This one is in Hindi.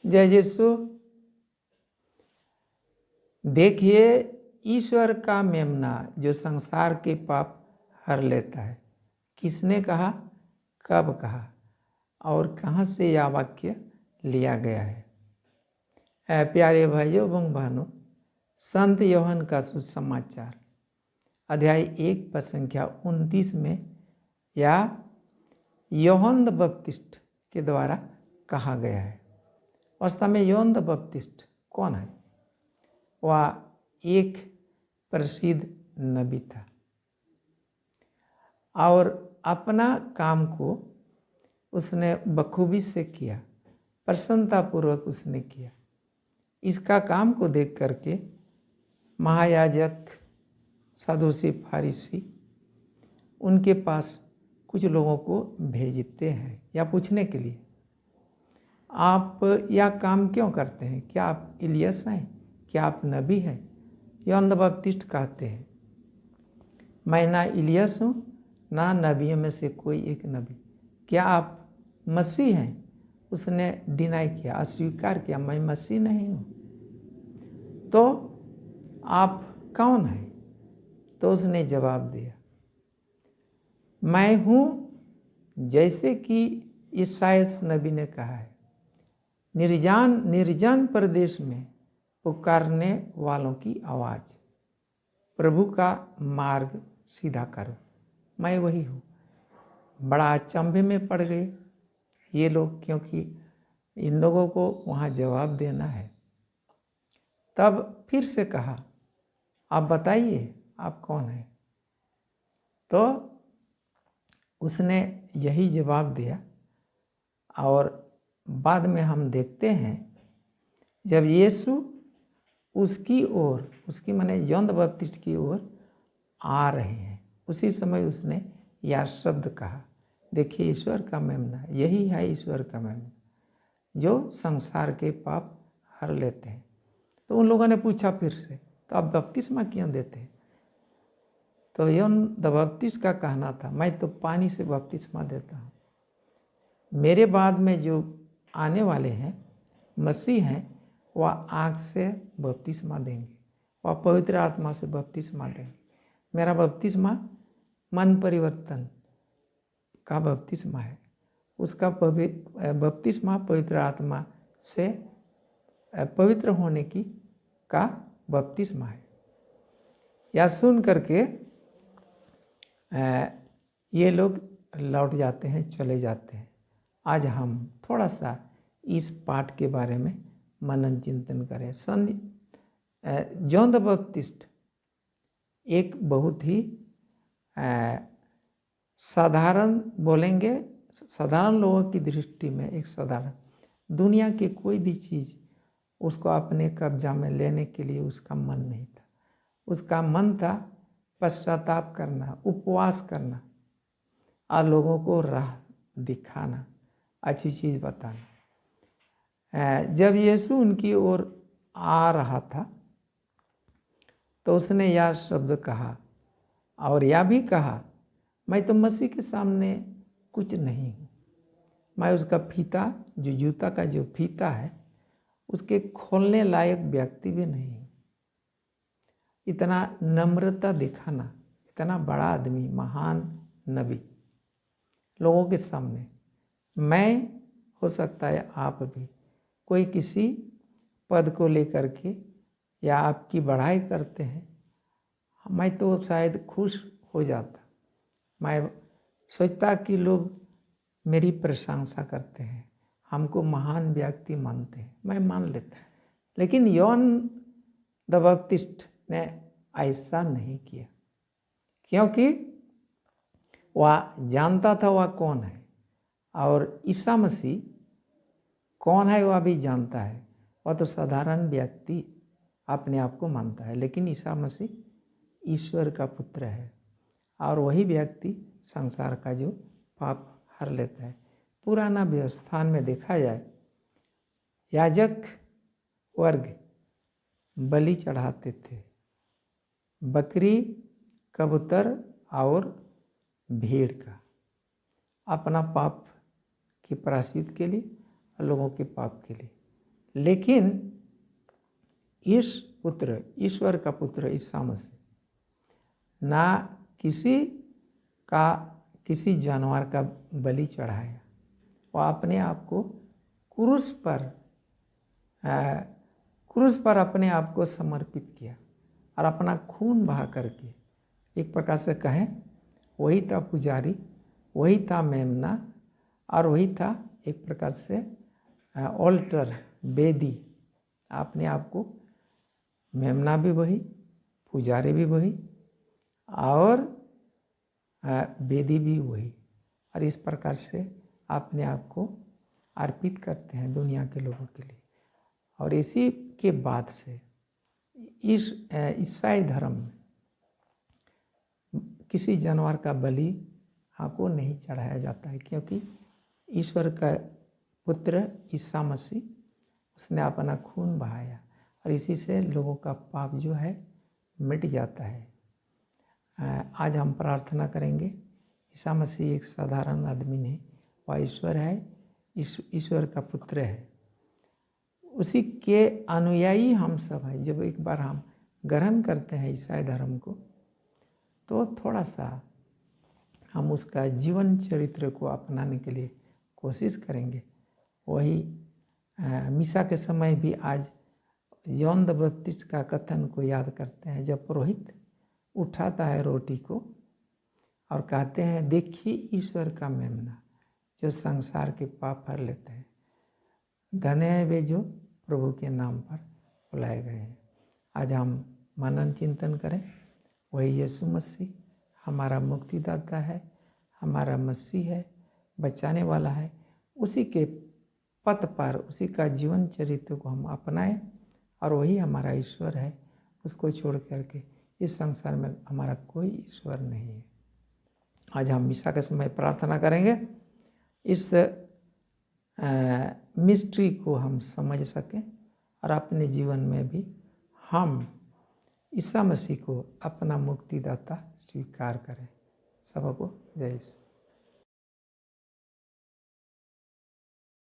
जय यीशु। देखिए, ईश्वर का मेमना जो संसार के पाप हर लेता है। किसने कहा, कब कहा और कहाँ से यह वाक्य लिया गया है? प्यारे भाइयों एवं बहनों, संत यूहन्ना का सुसमाचार अध्याय 1 पद संख्या 29 में या यूहन्ना बपतिस्ट के द्वारा कहा गया है। वास्तव में यूहन्ना बपतिस्ट कौन है? वह एक प्रसिद्ध नबी था और अपना काम को उसने बखूबी से किया, प्रसन्नतापूर्वक उसने किया। इसका काम को देख करके महायाजक, सदूसी, फरीसी उनके पास कुछ लोगों को भेजते हैं या पूछने के लिए, आप यह काम क्यों करते हैं? क्या आप इलियस हैं? क्या आप नबी हैं? यूहन्ना बपतिस्ट कहते हैं, मैं ना इलियस हूँ ना नबियों में से कोई एक नबी। क्या आप मसीह हैं? उसने डिनाई किया, अस्वीकार किया, मैं मसीह नहीं हूँ। तो आप कौन हैं? तो उसने जवाब दिया, मैं हूँ जैसे कि ईसायास नबी ने कहा है, निर्जन प्रदेश में पुकारने वालों की आवाज़, प्रभु का मार्ग सीधा करो। मैं वही हूँ। बड़ा अचंभे में पड़ गए ये लोग, क्योंकि इन लोगों को वहाँ जवाब देना है। तब फिर से कहा, आप बताइए आप कौन हैं? तो उसने यही जवाब दिया। और बाद में हम देखते हैं जब यीशु उसकी ओर, उसकी माने यूहन्ना बपतिस्ट की ओर आ रहे हैं, उसी समय उसने यह शब्द कहा, देखिए ईश्वर का मेमना, यही है ईश्वर का मेमना जो संसार के पाप हर लेते हैं। तो उन लोगों ने पूछा फिर से, तो आप बपतिस्मा क्यों देते हैं? तो यूहन्ना बपतिस्ट का कहना था, मैं तो पानी से बपतिस्मा देता हूँ, मेरे बाद में जो आने वाले हैं मसीह हैं, वह आग से बपतिस्मा देंगे, वह पवित्र आत्मा से बपतिस्मा देंगे। मेरा बपतिस्मा मन परिवर्तन का बपतिस्मा है, उसका बपतिस्मा पवित्र आत्मा से पवित्र होने की का बपतिस्मा है। या सुन करके ये लोग लौट जाते हैं, चले जाते हैं। आज हम थोड़ा सा इस पाठ के बारे में मनन चिंतन करें। यूहन्ना बपतिस्ट एक बहुत ही साधारण, बोलेंगे साधारण लोगों की दृष्टि में एक साधारण, दुनिया की कोई भी चीज़ उसको अपने कब्जा में लेने के लिए उसका मन नहीं था। उसका मन था पश्चाताप करना, उपवास करना और लोगों को राह दिखाना, अच्छी चीज़ बताना। जब यीशु उनकी ओर आ रहा था तो उसने यह शब्द कहा और यह भी कहा, मैं तो मसीह के सामने कुछ नहीं हूँ, मैं उसका फीता, जो जूता का जो फीता है उसके खोलने लायक व्यक्ति भी नहीं हूँ। इतना नम्रता दिखाना, इतना बड़ा आदमी, महान नबी लोगों के सामने, मैं, हो सकता है आप भी कोई किसी पद को लेकर के या आपकी बढ़ाई करते हैं, मैं तो शायद खुश हो जाता, मैं सोचता कि लोग मेरी प्रशंसा करते हैं, हमको महान व्यक्ति मानते हैं, मैं मान लेता। लेकिन यूहन्ना बपतिस्ट ने ऐसा नहीं किया, क्योंकि वह जानता था वह कौन है और ईसा मसीह कौन है वह भी जानता है। वह तो साधारण व्यक्ति अपने आप को मानता है, लेकिन ईसा मसीह ईश्वर का पुत्र है और वही व्यक्ति संसार का जो पाप हर लेता है। पुराना व्यवस्थान में देखा जाए, याजक वर्ग बलि चढ़ाते थे, बकरी, कबूतर और भेड़ का, अपना पाप के प्रायश्चित के लिए और लोगों के पाप के लिए। लेकिन इस पुत्र, ईश्वर का पुत्र ईसा मसीह ना किसी जानवर का बलि चढ़ाया, वो अपने आप को क्रूस पर अपने आप को समर्पित किया और अपना खून बहा करके, एक प्रकार से कहें वही था पुजारी, वही था मेमना, और वही था एक प्रकार से ऑल्टर, वेदी। अपने आप को मेमना भी वही, पुजारी भी वही और वेदी भी वही, और इस प्रकार से अपने आप को अर्पित करते हैं दुनिया के लोगों के लिए। और इसी के बाद से इस ईसाई धर्म में किसी जानवर का बलि आपको नहीं चढ़ाया जाता है, क्योंकि ईश्वर का पुत्र ईसा मसीह, उसने अपना खून बहाया और इसी से लोगों का पाप जो है मिट जाता है। आज हम प्रार्थना करेंगे। ईसा मसीह एक साधारण आदमी नहीं, वह ईश्वर है, ईश्वर का पुत्र है, उसी के अनुयायी हम सब हैं। जब एक बार हम ग्रहण करते हैं ईसाई धर्म को, तो थोड़ा सा हम उसका जीवन चरित्र को अपनाने के लिए कोशिश करेंगे। वही मिसा के समय भी आज यौन द बपतिस्ट का कथन को याद करते हैं, जब पुरोहित उठाता है रोटी को और कहते हैं, देखिए ईश्वर का मेमना जो संसार के पाप भर लेते हैं, धन्य है वे जो प्रभु के नाम पर बुलाए गए हैं। आज हम मनन चिंतन करें। वही यीशु मसीह हमारा मुक्तिदाता है, हमारा मसीह है, बचाने वाला है। उसी के पथ पर, उसी का जीवन चरित्र को हम अपनाएं और वही हमारा ईश्वर है। उसको छोड़ करके इस संसार में हमारा कोई ईश्वर नहीं है। आज हम मिसा के समय प्रार्थना करेंगे, इस मिस्ट्री को हम समझ सकें और अपने जीवन में भी हम ईसा मसीह को अपना मुक्तिदाता स्वीकार करें। सबको जय यीशु।